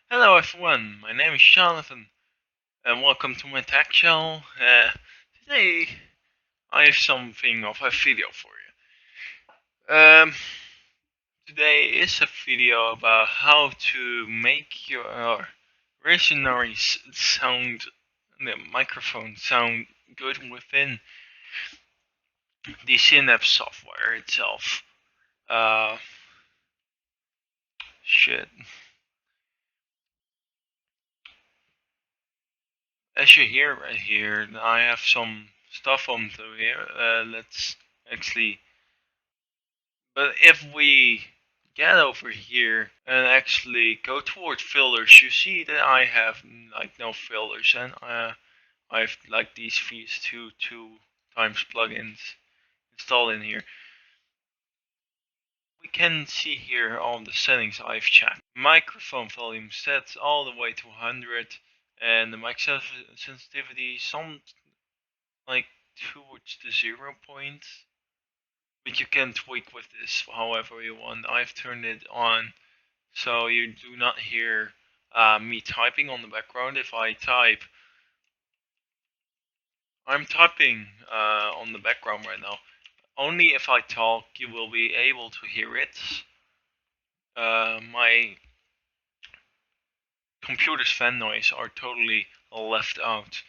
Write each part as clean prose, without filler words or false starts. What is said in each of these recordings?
Hello everyone, my name is Jonathan and welcome to my tech channel. Today I have something of a video for you. Today is a video about how to make your Razer Nari sound, the microphone sound good within the synapse software itself. Shit. As you hear right here, I have some stuff onto here. Let's actually. But if we get over here and actually go towards filters, you see that I have like no filters, and I've like these two times plugins installed in here. We can see here all the settings I've checked. Microphone volume set all the way to 100, and the mic sensitivity some like towards the 0 point. But you can tweak with this however you want. I've turned it on so you do not hear me typing on the background. If I type, I'm typing on the background right now. Only if I talk you will be able to hear it. My computer's fan noise are totally left out.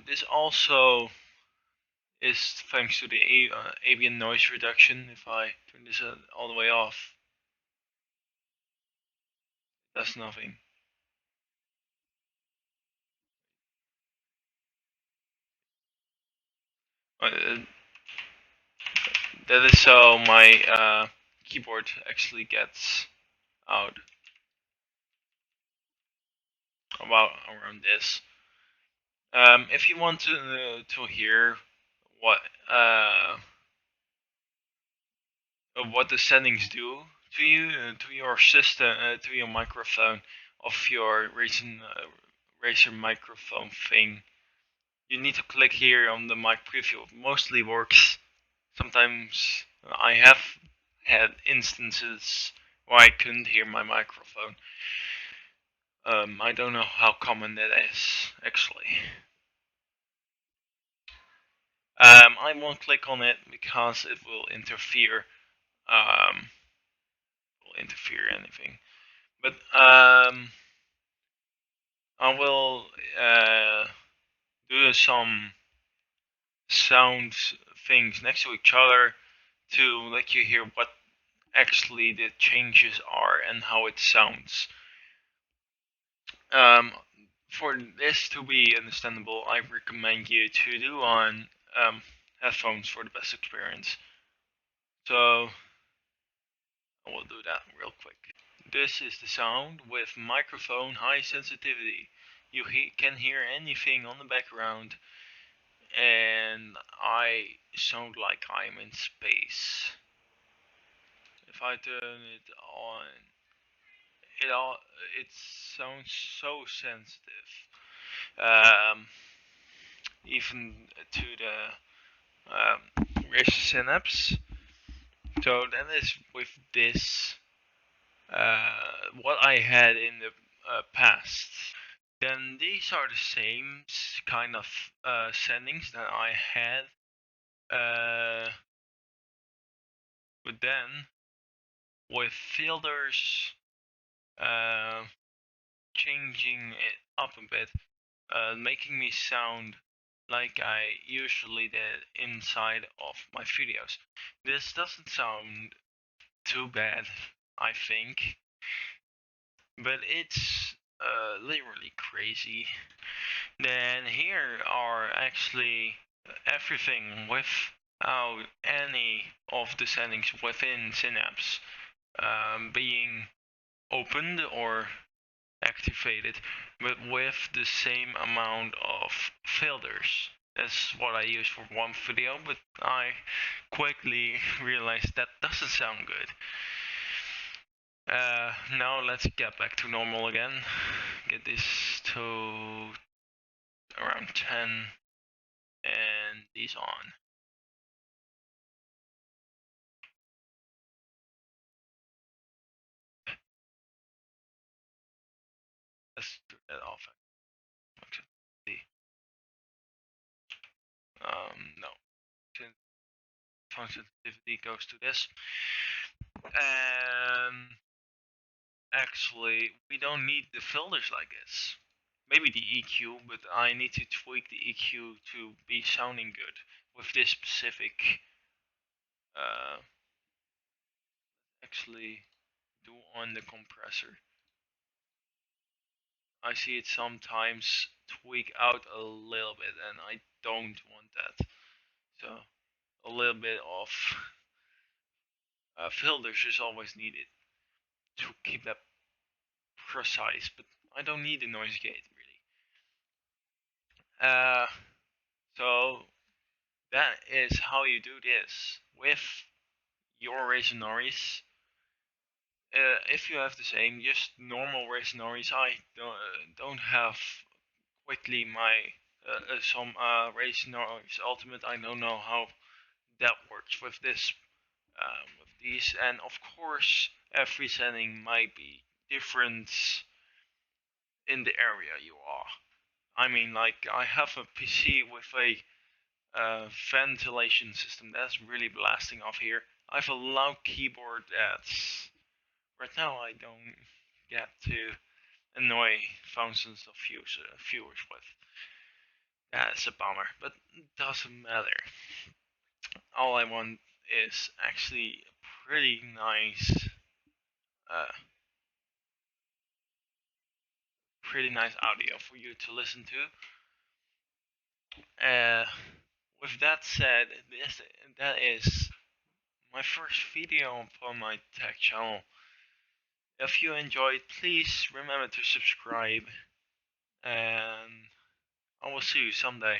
This also is thanks to the ambient noise reduction. If I turn this all the way off, that's nothing. That is so my keyboard actually gets out about around this. If you want to hear what the settings do to you, to your system, to your microphone of your Razer microphone thing, you need to click here on the mic preview. It mostly works. Sometimes I have had instances where I couldn't hear my microphone. I don't know how common that is actually. I won't click on it because it will interfere. Anything. But I will do some sound things next to each other to let you hear what actually the changes are and how it sounds. For this to be understandable, I recommend you to do on headphones for the best experience. So I will do that real quick. This is the sound with microphone high sensitivity. You can hear anything on the background, and I sound like I'm in space. If I turn it on, it sounds so sensitive. Even to the Razer synapse. So that is with this what I had in the past. Then these are the same kind of settings that I had, but then with filters, changing it up a bit, making me sound like I usually did inside of my videos. This doesn't sound too bad, I think, but it's literally crazy. Then here are actually everything without any of the settings within Synapse being opened or activated, but with the same amount of filters. That's what I used for one video, but I quickly realized that doesn't sound good. Now let's get back to normal again. Get this to around 10 and these on. Let's turn that off. No. Function sensitivity goes to this. And actually, we don't need the filters like this. Maybe the EQ, but I need to tweak the EQ to be sounding good with this specific. Actually, do on the compressor. I see it sometimes tweak out a little bit, and I don't want that. So a little bit of filters is always needed to keep that precise, but I don't need the noise gate really. So that is how you do this with your Razer Naris. If you have the same, just normal Razer Naris, I don't have quickly my some Razer Naris Ultimate. I don't know how that works with this, with these, and of course every setting might be different in the area you are. I mean, like I have a PC with a ventilation system that's really blasting off here. I have a loud keyboard that's right now I don't get to annoy thousands of viewers with. That's a bummer, but it doesn't matter. All I want is actually a uh, pretty nice audio for you to listen to. With that said, that is my first video on my tech channel. If you enjoyed, please remember to subscribe, and I will see you someday.